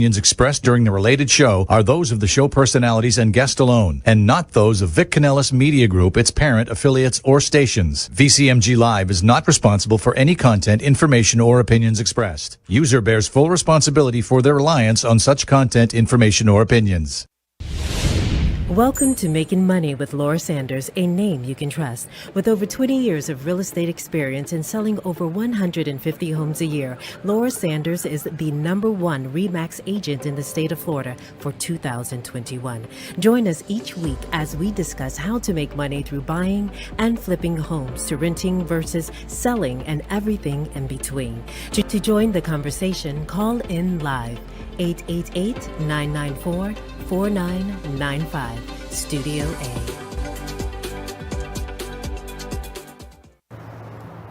Opinions expressed during the related show are those of the show personalities and guest alone, and not those of Vic Canellis Media Group, its parent, affiliates, or stations. VCMG Live is not responsible for any content, information, or opinions expressed. User bears full responsibility for their reliance on such content, information, or opinions. Welcome to Making Money with Laura Sanders, a name you can trust. With over 20 years of real estate experience and selling over 150 homes a year, Laura Sanders is the #1 RE/MAX agent in the state of Florida for 2021. Join us each week as we discuss how to make money through buying and flipping homes, to renting versus selling, and everything in between. To join the conversation, call in live. 888-994-4995, Studio A.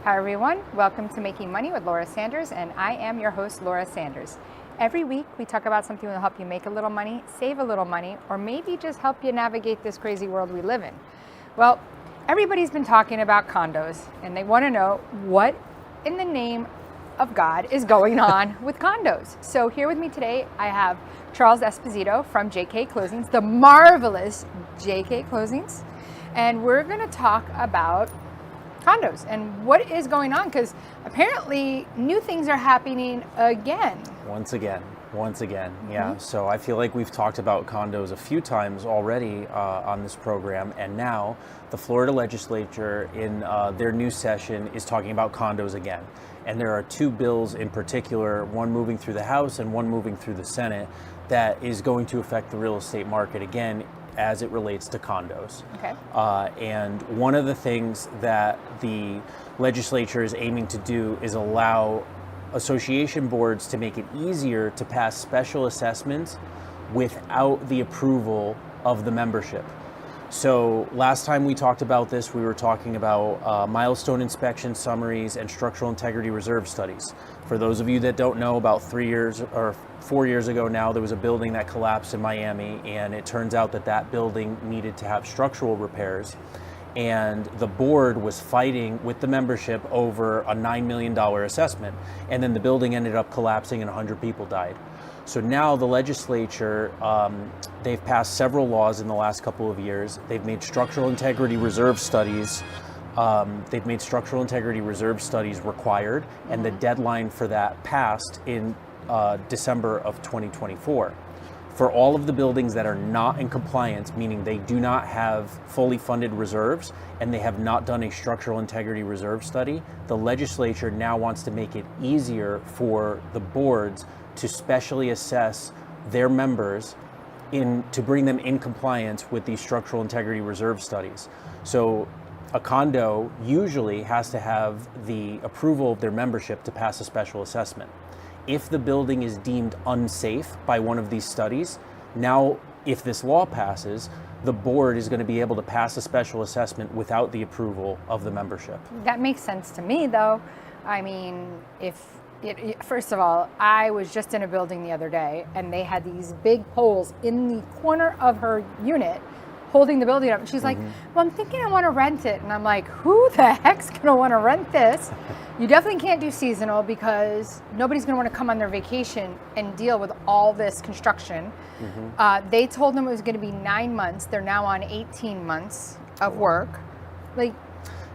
Hi everyone, welcome to Making Money with Laura Sanders, and I am your host, Laura Sanders. Every week we talk about something that will help you make a little money, save a little money, or maybe just help you navigate this crazy world we live in. Well, everybody's been talking about condos, and they want to know what in the name of God is going on with condos. So here with me today, I have Charles Esposito from JK Closings, the marvelous JK Closings, and we're going to talk about condos and what is going on, because apparently new things are happening again. Once again, yeah. So I feel like we've talked about condos a few times already on this program, and now the Florida legislature in their new session is talking about condos again. And there are two bills in particular, one moving through the House and one moving through the Senate, that is going to affect the real estate market again as it relates to condos. Okay. And one of the things that the legislature is aiming to do is allow association boards to make it easier to pass special assessments without the approval of the membership. So last time we talked about this, we were talking about milestone inspection summaries and structural integrity reserve studies. For those of you that don't know, about 3 years or 4 years ago now, there was a building that collapsed in Miami, and it turns out that that building needed to have structural repairs. And the board was fighting with the membership over a $9 million assessment. And then the building ended up collapsing and 100 people died. So now the legislature, they've passed several laws in the last couple of years. They've made structural integrity reserve studies. Required, and the deadline for that passed in December of 2024. For all of the buildings that are not in compliance, meaning they do not have fully funded reserves and they have not done a structural integrity reserve study, the legislature now wants to make it easier for the boards to specially assess their members to bring them in compliance with these structural integrity reserve studies. So a condo usually has to have the approval of their membership to pass a special assessment. If the building is deemed unsafe by one of these studies, now if this law passes, the board is going to be able to pass a special assessment without the approval of the membership. That makes sense to me, though. I mean, first of all, I was just in a building the other day, and they had these big poles in the corner of her unit holding the building up. And she's like, well, I'm thinking I want to rent it. And I'm like, who the heck's going to want to rent this? You definitely can't do seasonal, because nobody's going to want to come on their vacation and deal with all this construction. They told them it was going to be 9 months. They're now on 18 months of work.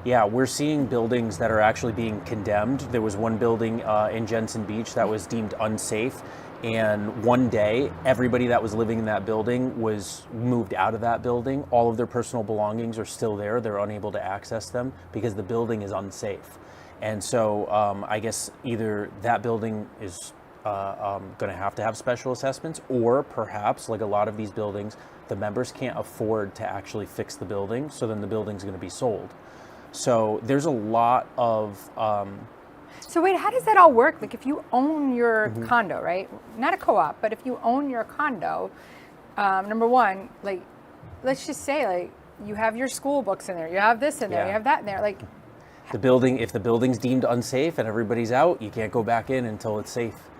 Yeah, we're seeing buildings that are actually being condemned. There was one building in Jensen Beach that was deemed unsafe. And one day, everybody that was living in that building was moved out of that building. All of their personal belongings are still there. They're unable to access them because the building is unsafe. And so I guess either that building is going to have special assessments, or perhaps, like a lot of these buildings, the members can't afford to actually fix the building, so then the building's going to be sold. So there's a lot of... So wait, how does that all work? Like, if you own your condo, right? Not a co-op, but if you own your condo, number one, like, let's just say, like, you have your school books in there, you have this in there, you have that in there, like... If the building's deemed unsafe and everybody's out, you can't go back in until it's safe.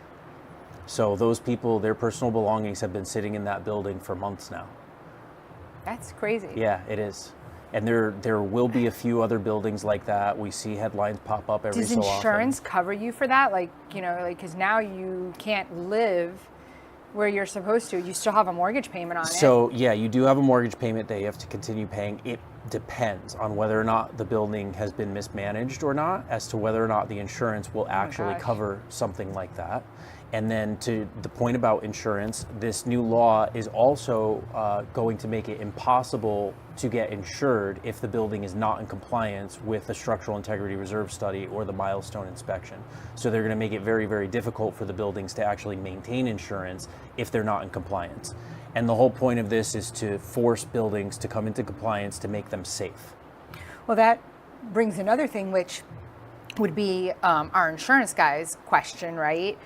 So those people, their personal belongings have been sitting in that building for months now. That's crazy. Yeah, it is. And there will be a few other buildings like that. We see headlines pop up every so often. Does insurance cover you for that? Like, because now you can't live where you're supposed to, you still have a mortgage payment on it. So yeah, you do have a mortgage payment that you have to continue paying. It depends on whether or not the building has been mismanaged or not, as to whether or not the insurance will actually cover something like that. And then to the point about insurance, this new law is also going to make it impossible to get insured if the building is not in compliance with the structural integrity reserve study or the milestone inspection. So they're going to make it very, very difficult for the buildings to actually maintain insurance if they're not in compliance. And the whole point of this is to force buildings to come into compliance to make them safe. Well, that brings another thing, which would be our insurance guy's question, right?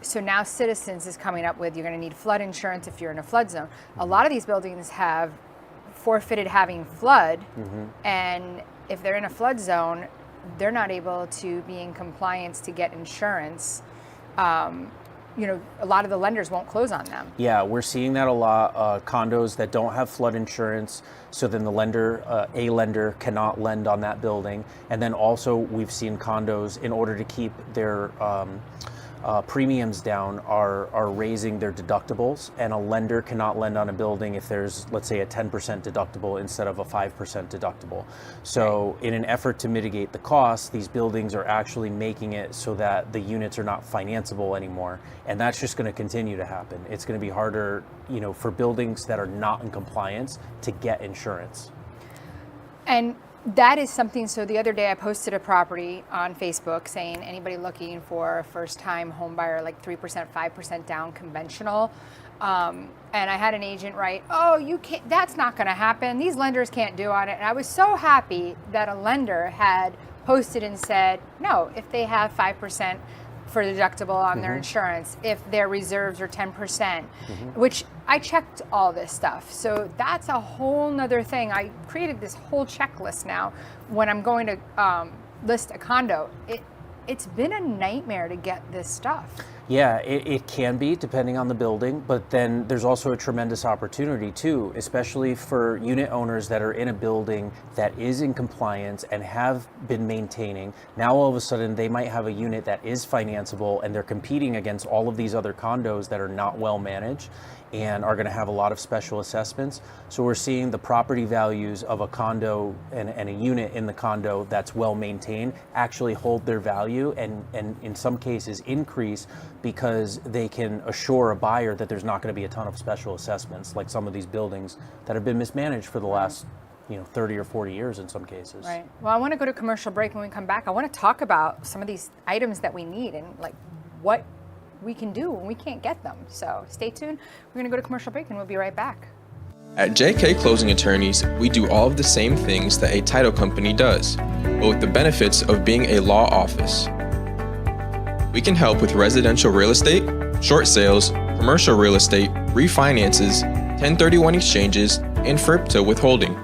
So now Citizens is coming up with, you're going to need flood insurance if you're in a flood zone. A lot of these buildings have forfeited having flood, and if they're in a flood zone, they're not able to be in compliance to get insurance. You know, a lot of the lenders won't close on them. Yeah, we're seeing that a lot. Condos that don't have flood insurance, so then the lender, a lender cannot lend on that building. And then also we've seen condos, in order to keep their premiums down, are raising their deductibles, and a lender cannot lend on a building if there's, let's say, a 10% deductible instead of a 5% deductible. So in an effort to mitigate the costs, these buildings are actually making it so that the units are not financeable anymore, and that's just going to continue to happen. It's going to be harder, you know, for buildings that are not in compliance to get insurance. And that is something, so the other day I posted a property on Facebook saying anybody looking for a first-time home buyer, like 3%, 5% down conventional. And I had an agent write, oh, you can't, that's not gonna happen. These lenders can't do on it. And I was so happy that a lender had posted and said, no, if they have 5% for the deductible on their insurance, if their reserves are 10%, which I checked all this stuff. So that's a whole nother thing. I created this whole checklist now when I'm going to list a condo. It's been a nightmare to get this stuff. Yeah, it can be, depending on the building, but then there's also a tremendous opportunity too, especially for unit owners that are in a building that is in compliance and have been maintaining. Now all of a sudden they might have a unit that is financeable, and they're competing against all of these other condos that are not well managed and are going to have a lot of special assessments. So we're seeing the property values of a condo and a unit in the condo that's well maintained actually hold their value, and in some cases increase, because they can assure a buyer that there's not going to be a ton of special assessments, like some of these buildings that have been mismanaged for the last 30 or 40 years in some cases. Right. Well, I want to go to commercial break. When we come back, I want to talk about some of these items that we need and like what we can do when we can't get them. So stay tuned. We're going to go to commercial break and we'll be right back. At JK Closing Attorneys, we do all of the same things that a title company does, but with the benefits of being a law office. We can help with residential real estate, short sales, commercial real estate, refinances, 1031 exchanges, and FIRPTA withholding.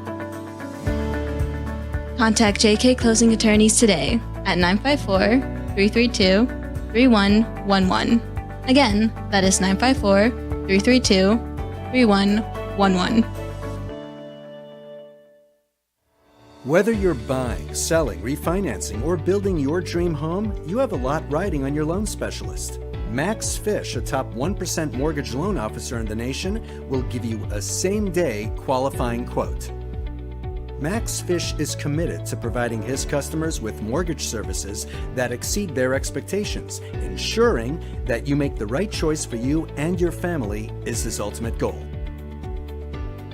Contact JK Closing Attorneys today at 954-332-3111. Again, that is 954-332-3111. Whether you're buying, selling, refinancing, or building your dream home, you have a lot riding on your loan specialist. Max Fish, a top 1% mortgage loan officer in the nation, will give you a same-day qualifying quote. Max Fish is committed to providing his customers with mortgage services that exceed their expectations. Ensuring that you make the right choice for you and your family is his ultimate goal.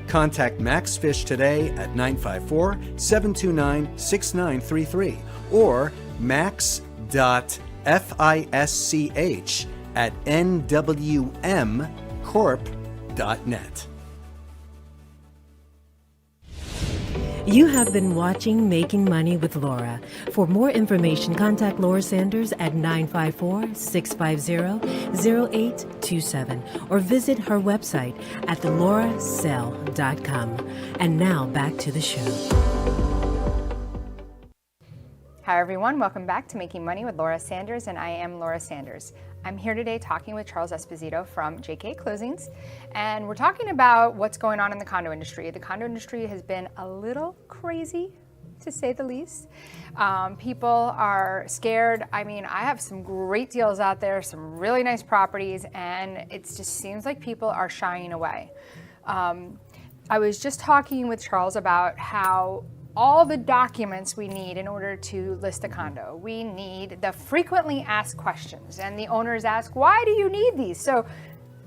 Contact Max Fish today at 954-729-6933 or max.fisch@nwmcorp.net. You have been watching Making Money with Laura. For more information, contact Laura Sanders at 954-650-0827 or visit her website at thelorasell.com. And now back to the show. Hi everyone, welcome back to Making Money with Laura Sanders, and I am Laura Sanders. I'm here today talking with Charles Esposito from JK Closings, and we're talking about what's going on in the condo industry. The condo industry has been a little crazy to say the least. People are scared. I mean, I have some great deals out there, some really nice properties, and it just seems like people are shying away. I was just talking with Charles about how all the documents we need in order to list a condo. We need the frequently asked questions, and the owners ask, why do you need these? So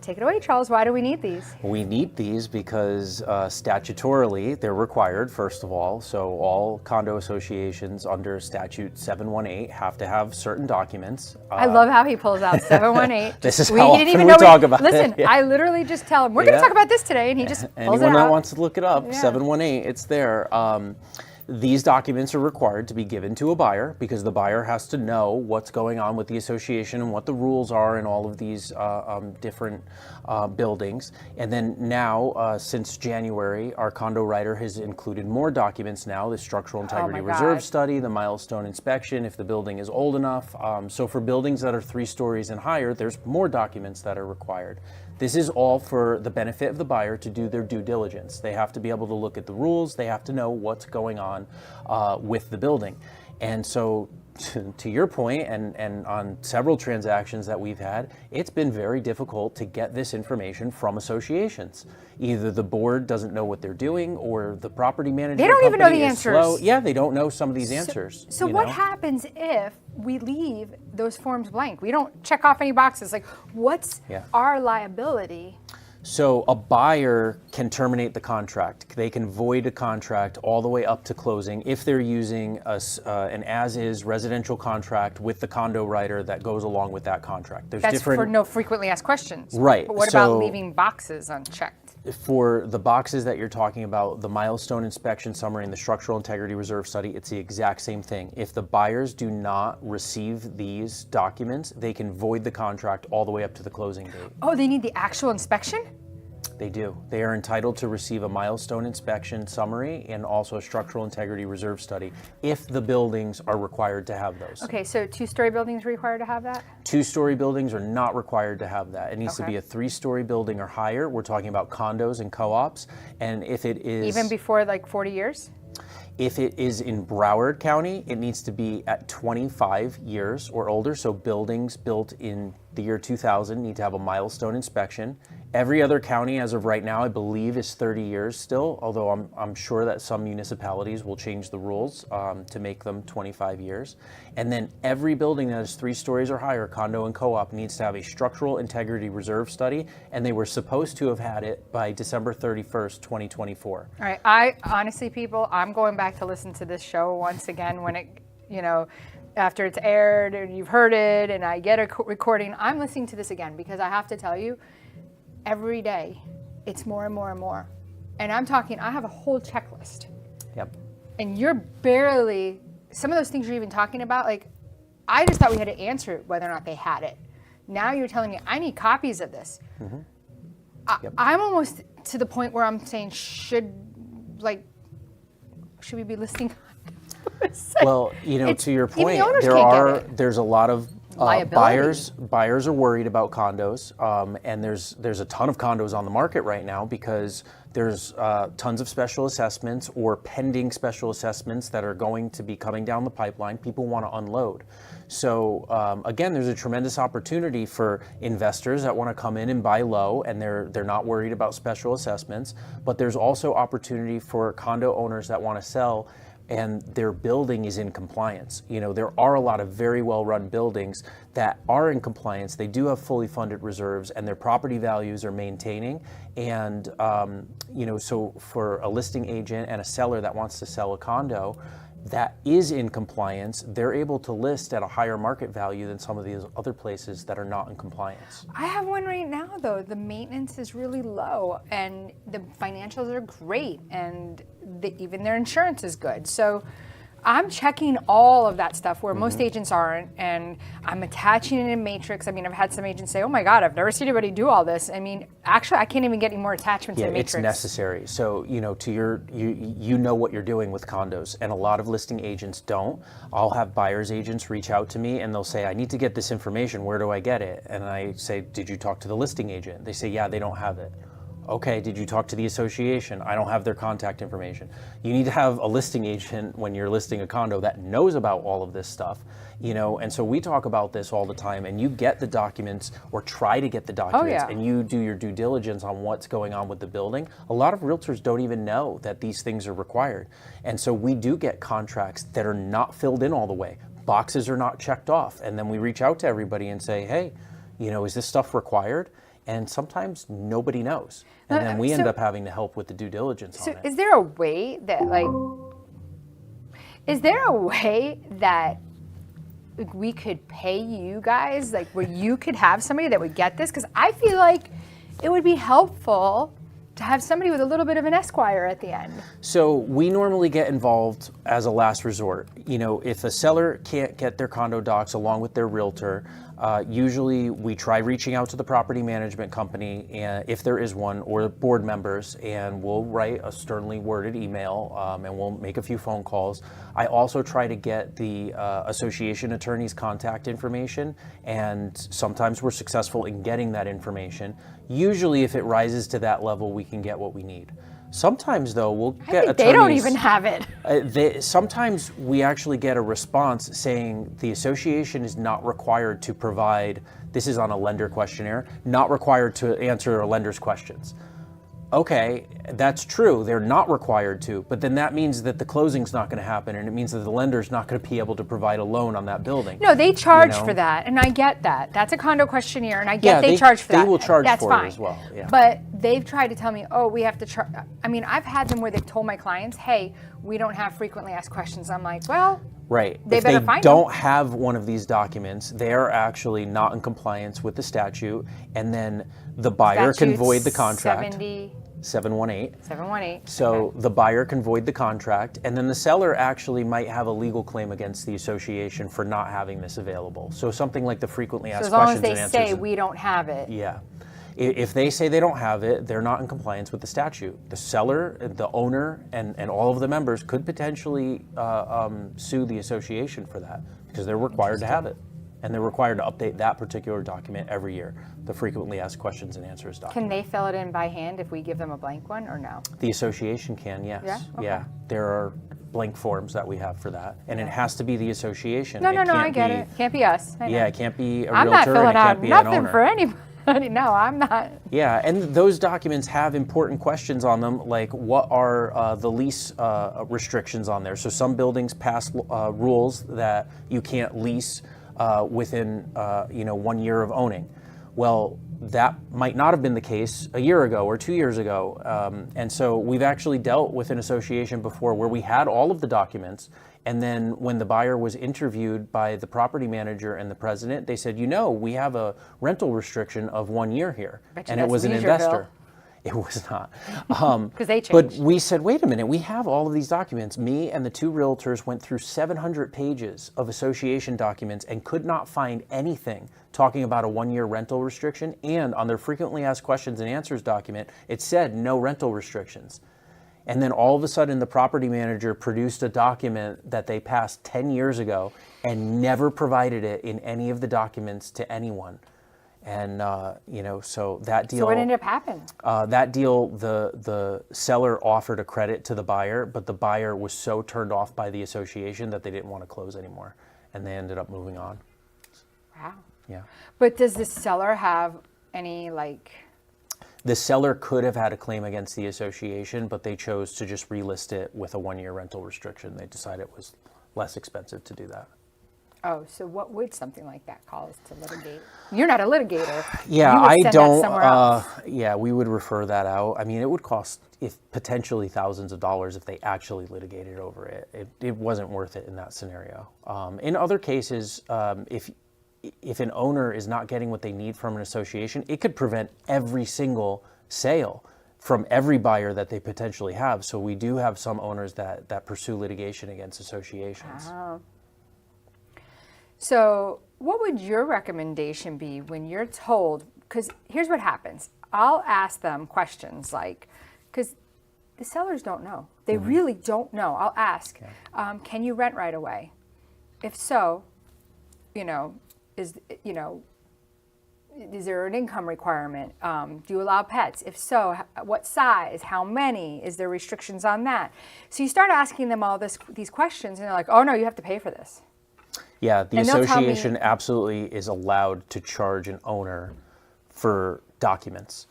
take it away, Charles. Why do we need these? We need these because statutorily they're required, first of all. So all condo associations under statute 718 have to have certain documents. I love how he pulls out 718. This is how often we talk about it. Listen, Yeah. I literally just tell him, we're going to talk about this today, and he just pulls it Anyone that out. wants to look it up, Yeah. 718, it's there. These documents are required to be given to a buyer because the buyer has to know what's going on with the association and what the rules are in all of these different buildings. And then now, since January, our condo writer has included more documents now, the structural integrity my reserve God. study, the milestone inspection, if the building is old enough. So for buildings that are 3 stories and higher, there's more documents that are required. This is all for the benefit of the buyer to do their due diligence. They have to be able to look at the rules. They have to know what's going on with the building. And so to your point, and on several transactions that we've had, it's been very difficult to get this information from associations. Either the board doesn't know what they're doing, or the property management They don't even know company the is answers. slow. Yeah, they don't know some of these answers. So you what know? happens if we leave those forms blank? We don't check off any boxes. Like, what's Yeah. our liability? So a buyer can terminate the contract. They can void a contract all the way up to closing if they're using an as-is residential contract with the condo writer that goes along with that contract. There's That's different for no frequently asked questions. Right, But what about so- leaving boxes unchecked? For the boxes that you're talking about, the milestone inspection summary and the structural integrity reserve study, it's the exact same thing. If the buyers do not receive these documents, they can void the contract all the way up to the closing date. Oh, they need the actual inspection? They do. They are entitled to receive a milestone inspection summary and also a structural integrity reserve study if the buildings are required to have those. Okay, so 2-story buildings required to have that? 2-story buildings are not required to have that. It needs to Okay. be a 3-story building or higher. We're talking about condos and co-ops. And if it is Even before like 40 years? If it is in Broward County, it needs to be at 25 years or older. So buildings built in the year 2000 need to have a milestone inspection. Every other county, as of right now, I believe is 30 years still, although I'm sure that some municipalities will change the rules to make them 25 years. And then every building that is 3 stories or higher, condo and co-op, needs to have a structural integrity reserve study, and they were supposed to have had it by December 31st, 2024. All right, I honestly, people, I'm going back to listen to this show once again when it, after it's aired and you've heard it and I get a recording, I'm listening to this again because I have to tell you, every day it's more and more and more. And I'm talking, I have a whole checklist. Yep. And you're barely, some of those things you're even talking about, like, I just thought we had to answer whether or not they had it. Now you're telling me I need copies of this. Mm-hmm. I'm almost to the point where I'm saying, should we be listing? Well, to your even the point, owners can't get it. there's a lot of Liability. buyers are worried about condos, and there's a ton of condos on the market right now because there's tons of special assessments or pending special assessments that are going to be coming down the pipeline. People want to unload. So again, there's a tremendous opportunity for investors that want to come in and buy low, and they're not worried about special assessments. But there's also opportunity for condo owners that want to sell and their building is in compliance. There are a lot of very well-run buildings that are in compliance. They do have fully funded reserves and their property values are maintaining. And, so for a listing agent and a seller that wants to sell a condo that is in compliance, they're able to list at a higher market value than some of these other places that are not in compliance. I have one right now, though. The maintenance is really low, and the financials are great, and even their insurance is good. So I'm checking all of that stuff where most agents aren't, and I'm attaching it in Matrix. I mean, I've had some agents say, oh my God, I've never seen anybody do all this. I mean, actually, I can't even get any more attachments in Matrix. It's necessary. So, you know what you're doing with condos, and a lot of listing agents don't. I'll have buyer's agents reach out to me and they'll say, I need to get this information. Where do I get it? And I say, did you talk to the listing agent? They say, yeah, they don't have it. Okay, did you talk to the association? I don't have their contact information. You need to have a listing agent when you're listing a condo that knows about all of this stuff, you know, and so we talk about this all the time, and you get the documents or try to get the documents and you do your due diligence on what's going on with the building. A lot of realtors don't even know that these things are required. And so we do get contracts that are not filled in all the way. Boxes are not checked off. And then we reach out to everybody and say, hey, you know, is this stuff required? And sometimes nobody knows. And then we end up having to help with the due diligence on it. Is there a way that we could pay you guys, like where you could have somebody that would get this? Because I feel like it would be helpful to have somebody with a little bit of an Esquire at the end. So we normally get involved as a last resort. You know, if a seller can't get their condo docs along with their realtor, usually we try reaching out to the property management company, and if there is one, or board members, and we'll write a sternly worded email, and we'll make a few phone calls. I also try to get the association attorney's contact information, and sometimes we're successful in getting that information. Usually if it rises to that level, we can get what we need. Sometimes though, we'll get attorneys. They don't even have it. Sometimes we actually get a response saying the association is not required to provide, this is on a lender questionnaire, not required to answer a lender's questions. Okay, that's true, they're not required to, but then that means that the closing's not gonna happen, and it means that the lender's not gonna be able to provide a loan on that building. No, they charge for that, and I get that. That's a condo questionnaire, and I get they charge for that. They will charge That's for fine. it as well, yeah. But they've tried to tell me, oh, we have to charge. I mean, I've had them where they've told my clients, hey, we don't have frequently asked questions. I'm like, well, right. They if better they find don't them. have one of these documents, they are actually not in compliance with the statute, and then the buyer can void the contract. 718. 718. So okay. the buyer can void the contract, and then the seller actually might have a legal claim against the association for not having this available. So something like the frequently asked as long questions as and they answers. say we don't have it. Yeah. If they say they don't have it, they're not in compliance with the statute. The seller, the owner, and all of the members could potentially sue the association for that because they're required to have it. And they're required to update that particular document every year, the frequently asked questions and answers document. Can they fill it in by hand if we give them a blank one or no? The association can, yes. Yeah? Okay. Yeah. There are blank forms that we have for that. And it has to be the association. No, It I can't get be- it. Can't be us. I know. Yeah, it can't be a I'm realtor not and filling it out can't be an nothing owner. for anybody. No, I'm not. Yeah, and those documents have important questions on them, like what are the lease restrictions on there. So some buildings pass rules that you can't lease within 1 year of owning. Well, that might not have been the case a year ago or 2 years ago. And so we've actually dealt with an association before where we had all of the documents, and then when the buyer was interviewed by the property manager and the president, they said, we have a rental restriction of 1 year here. And it was an investor. It was not. Because they changed. But we said, wait a minute, we have all of these documents. Me and the two realtors went through 700 pages of association documents and could not find anything talking about a 1 year rental restriction. And on their frequently asked questions and answers document, it said no rental restrictions. And then all of a sudden the property manager produced a document that they passed 10 years ago and never provided it in any of the documents to anyone. And, so that deal. So what ended up happening? That deal, the seller offered a credit to the buyer, but the buyer was so turned off by the association that they didn't want to close anymore. And they ended up moving on. Wow. Yeah. But does the seller have any, The seller could have had a claim against the association, but they chose to just relist it with a 1 year rental restriction. They decided it was less expensive to do that. oh, so what would something like that cause to litigate? You're not a litigator. Yeah, You would I send that don't. somewhere else. Yeah, we would refer that out. I mean, it would cost potentially thousands of dollars if they actually litigated over it. It wasn't worth it in that scenario. In other cases, if an owner is not getting what they need from an association, it could prevent every single sale from every buyer that they potentially have. So we do have some owners that pursue litigation against associations. Oh. So what would your recommendation be when you're told, because here's what happens. I'll ask them questions because the sellers don't know. They really don't know. I'll ask, can you rent right away? If so, is is there an income requirement? Do you allow pets? If so, what size? How many? Is there restrictions on that? So you start asking them all these questions, and they're like, oh no, you have to pay for this. Yeah, the And they'll tell me- association absolutely is allowed to charge an owner for documents.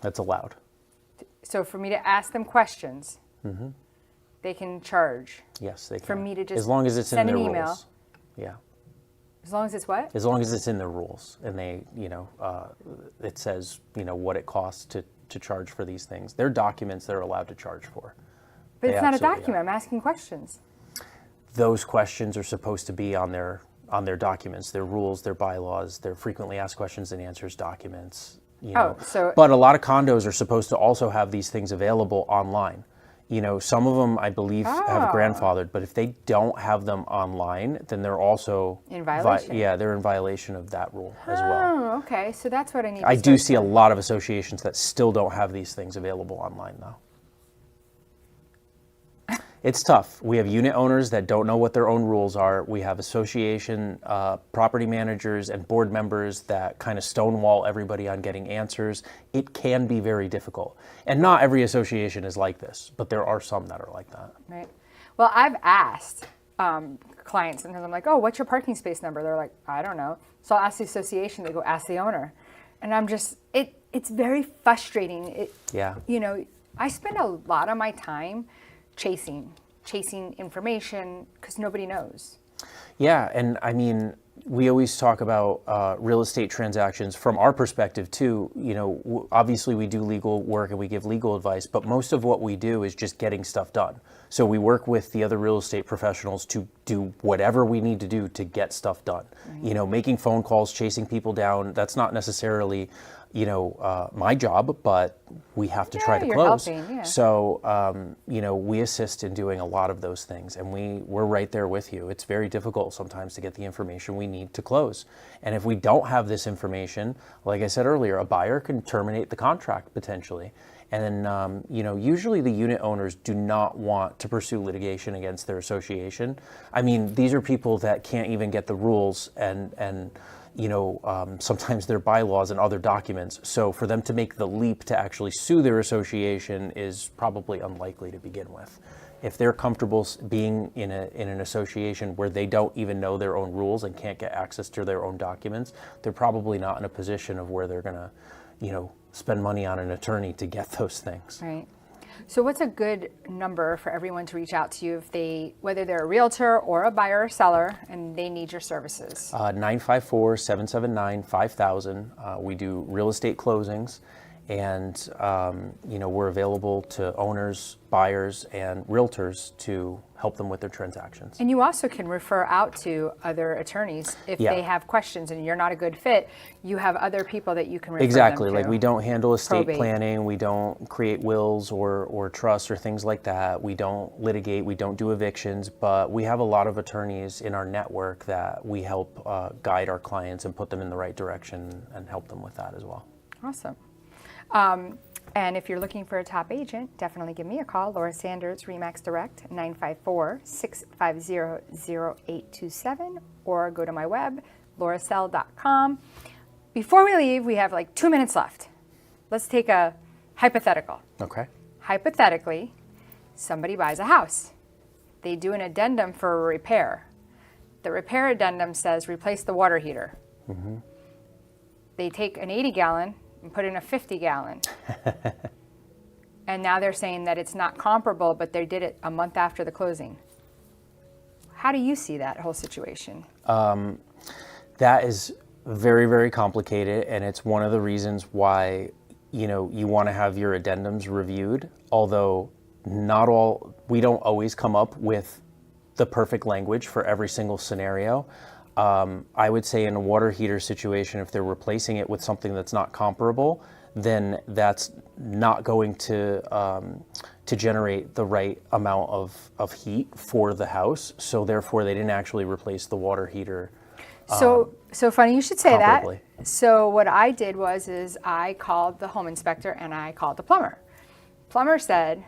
That's allowed. So for me to ask them questions, they can charge. Yes, they can. For me to just as long as it's send in an their email. rules. Yeah. As long as it's what? As long as it's in their rules and they, it says, what it costs to charge for these things. They're documents they're allowed to charge for. But They it's not a absolutely document. are. I'm asking questions. Those questions are supposed to be on their documents, their rules, their bylaws, their frequently asked questions and answers documents. Oh, so- But a lot of condos are supposed to also have these things available online. Some of them, I believe, have grandfathered, but if they don't have them online, then they're also In violation. they're in violation of that rule as well. Oh, okay. So that's what I need to I do start see a doing. lot of associations that still don't have these things available online, though. It's tough. We have unit owners that don't know what their own rules are. We have association property managers and board members that kind of stonewall everybody on getting answers. It can be very difficult. And not every association is like this, but there are some that are like that. Right. Well, I've asked clients, and I'm like, oh, what's your parking space number? They're like, I don't know. So I'll ask the association. They go, ask the owner. And I'm just, it's very frustrating. Yeah. I spend a lot of my time chasing information because nobody knows. Yeah, and I mean, we always talk about real estate transactions from our perspective too. Obviously we do legal work and we give legal advice, but most of what we do is just getting stuff done. So we work with the other real estate professionals to do whatever we need to do to get stuff done. Right. Making phone calls, chasing people down, that's not necessarily my job, but we have to try to you're close. helping, yeah. So, we assist in doing a lot of those things, and we're right there with you. It's very difficult sometimes to get the information we need to close. And if we don't have this information, like I said earlier, a buyer can terminate the contract potentially. And then, usually the unit owners do not want to pursue litigation against their association. I mean, these are people that can't even get the rules and sometimes their bylaws and other documents. So for them to make the leap to actually sue their association is probably unlikely to begin with. If they're comfortable being in an association where they don't even know their own rules and can't get access to their own documents, they're probably not in a position of where they're gonna, spend money on an attorney to get those things. Right. So what's a good number for everyone to reach out to you whether they're a realtor or a buyer or seller and they need your services? 954-779-5000. We do real estate closings, and we're available to owners, buyers, and realtors to help them with their transactions. And you also can refer out to other attorneys if Yeah. they have questions and you're not a good fit. You have other people that you can refer Exactly. them to. Like, we don't handle estate Probate. planning, we don't create wills or trusts or things like that. We don't litigate, we don't do evictions, but we have a lot of attorneys in our network that we help guide our clients and put them in the right direction and help them with that as well. Awesome. And if you're looking for a top agent, definitely give me a call. Laura Sanders, RE/MAX Direct, 954-650-0827, or go to my web, lauracell.com. Before we leave, we have like 2 minutes left. Let's take a hypothetical. Okay. Hypothetically, somebody buys a house. They do an addendum for a repair. The repair addendum says replace the water heater. Mm-hmm. They take an 80-gallon and put in a 50-gallon. And now they're saying that it's not comparable, but they did it a month after the closing. How do you see that whole situation? That is very, very complicated, and it's one of the reasons why you want to have your addendums reviewed, although we don't always come up with the perfect language for every single scenario. I would say in a water heater situation, if they're replacing it with something that's not comparable, then that's not going to generate the right amount of heat for the house. So therefore, they didn't actually replace the water heater. So funny you should say comparably. that. So what I did was I called the home inspector and I called the plumber. Plumber said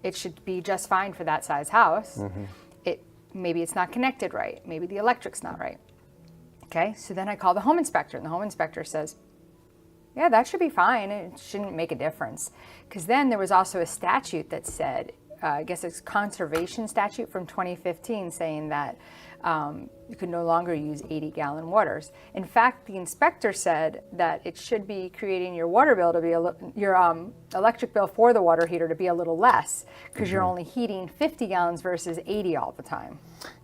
it should be just fine for that size house. Mm-hmm. Maybe it's not connected right. Maybe the electric's not right. Okay, so then I call the home inspector, and the home inspector says, yeah, that should be fine. It shouldn't make a difference. Because then there was also a statute that said, I guess it's conservation statute from 2015 saying that you could no longer use 80-gallon waters. In fact, the inspector said that it should be creating your water bill to be your electric bill for the water heater to be a little less, because you're only heating 50 gallons versus 80 all the time.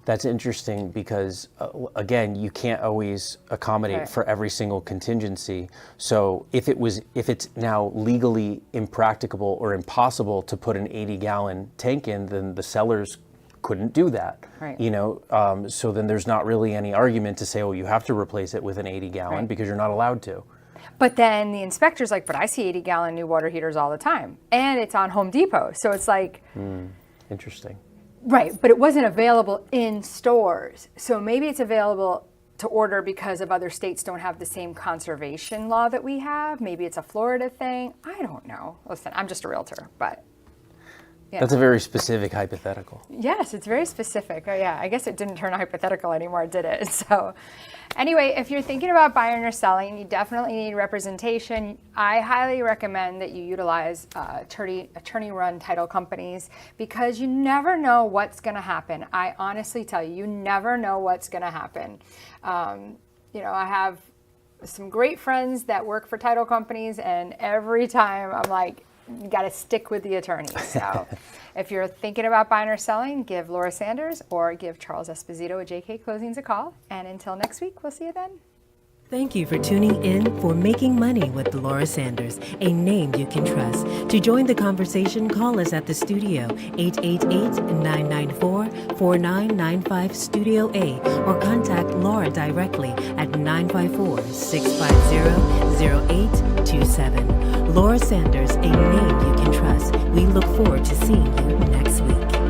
That's interesting because, again, you can't always accommodate for every single contingency. So if it's now legally impracticable or impossible to put an 80-gallon tank in, then the sellers couldn't do that. Right. You know, so then there's not really any argument to say, oh, you have to replace it with an 80-gallon because you're not allowed to. But then the inspector's like, but I see 80-gallon new water heaters all the time, and it's on Home Depot. So it's like, Interesting. right, but it wasn't available in stores. So maybe it's available to order because of other states don't have the same conservation law that we have. Maybe it's a Florida thing. I don't know. Listen, I'm just a realtor, but yeah. That's a very specific hypothetical. Yes, it's very specific. Oh yeah, I guess it didn't turn hypothetical anymore, did it? So anyway, if you're thinking about buying or selling, you definitely need representation. I highly recommend that you utilize attorney-run title companies, because you never know what's going to happen. I honestly tell you, you never know what's going to happen. You know, I have some great friends that work for title companies, and every time I'm like, you got to stick with the attorney. So if you're thinking about buying or selling, give Laura Sanders or give Charles Esposito at JK Closings a call. And until next week, we'll see you then. Thank you for tuning in for Making Money with Laura Sanders, a name you can trust. To join the conversation, call us at the studio, 888-994-4995 Studio A, or contact Laura directly at 954-650-0827. Laura Sanders, a name you can trust. We look forward to seeing you next week.